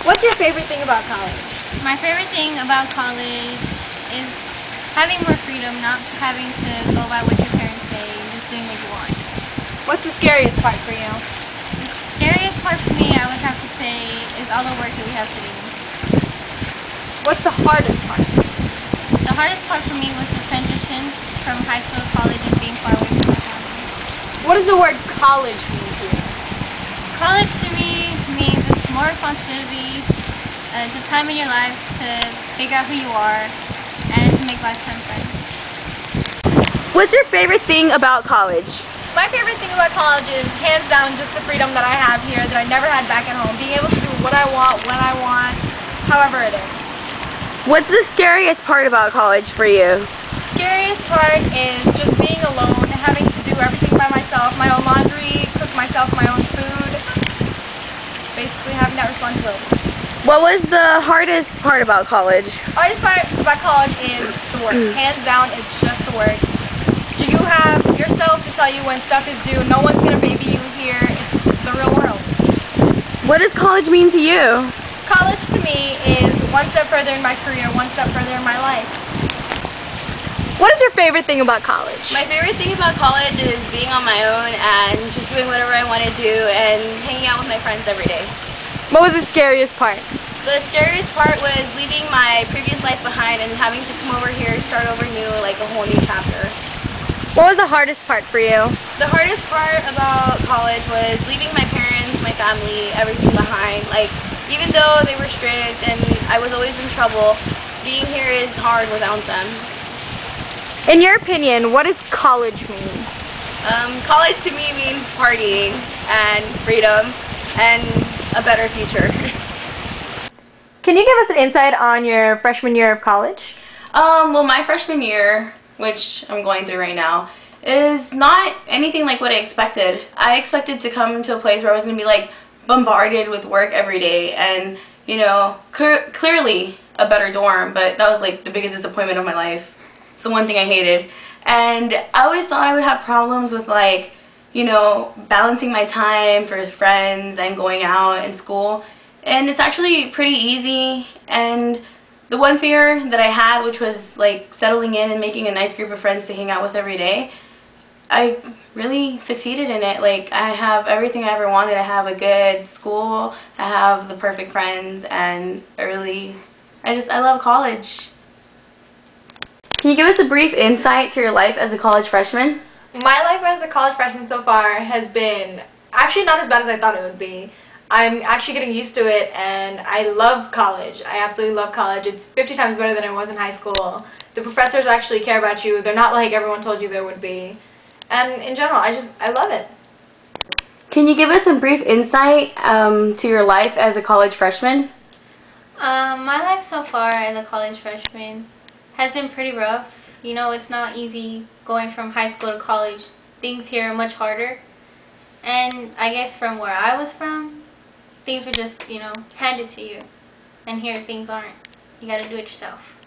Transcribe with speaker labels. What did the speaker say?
Speaker 1: What's your favorite thing about college?
Speaker 2: My favorite thing about college is having more freedom, not having to go by what your parents say, just doing what you want.
Speaker 1: What's the scariest part for you?
Speaker 2: The scariest part for me, I would have to say, is all the work that we have to do.
Speaker 1: What's the hardest part?
Speaker 2: The hardest part for me was the transition from high school to college and being far away from my family.
Speaker 1: What does the word college mean to you?
Speaker 2: College to me means it's more responsibility. It's a time in your life to figure out who you are and to make lifetime friends.
Speaker 3: What's your favorite thing about college?
Speaker 1: My favorite thing about college is hands down just the freedom that I have here that I never had back at home. Being able to do what I want, when I want, however it is.
Speaker 3: What's the scariest part about college for you?
Speaker 1: Scariest part is just being alone, having to do everything by myself, my own laundry, cook myself my own food, just basically having that responsibility.
Speaker 3: What was the hardest part about college?
Speaker 1: Hardest part about college is the work. Hands down, it's just the work. You have yourself to tell you when stuff is due. No one's gonna baby you here. It's the real world.
Speaker 3: What does college mean to you?
Speaker 1: College to me is one step further in my career, one step further in my life. What is your favorite thing about college?
Speaker 4: My favorite thing about college is being on my own and just doing whatever I want to do and hanging out with my friends every day.
Speaker 1: What was the scariest part?
Speaker 4: The scariest part was leaving my previous life behind and having to come over here, start over new, like a whole new chapter.
Speaker 1: What was the hardest part for you?
Speaker 4: The hardest part about college was leaving my parents, my family, everything behind. Like, even though they were strict and I was always in trouble, being here is hard without them.
Speaker 1: In your opinion, what does college mean?
Speaker 4: College to me means partying and freedom and a better future.
Speaker 1: Can you give us an insight on your freshman year of college?
Speaker 4: Well, my freshman year, which I'm going through right now, is not anything like what I expected. I expected to come to a place where I was going to be like bombarded with work every day and, you know, clearly a better dorm, but that was like the biggest disappointment of my life. It's the one thing I hated. And I always thought I would have problems with, like, you know, balancing my time for friends and going out and school. And it's actually pretty easy. And the one fear that I had, which was like settling in and making a nice group of friends to hang out with every day, I really succeeded in it. Like, I have everything I ever wanted. I have a good school, I have the perfect friends, and I love college.
Speaker 3: Can you give us a brief insight to your life as a college freshman?
Speaker 1: My life as a college freshman so far has been actually not as bad as I thought it would be. I'm actually getting used to it, and I love college. I absolutely love college. It's 50 times better than it was in high school. The professors actually care about you. They're not like everyone told you there would be. And in general, I love it.
Speaker 3: Can you give us a brief insight to your life as a college freshman?
Speaker 2: My life so far as a college freshman has been pretty rough. You know, it's not easy going from high school to college. Things here are much harder. And I guess from where I was from, things were just, you know, handed to you. And here things aren't. You gotta do it yourself.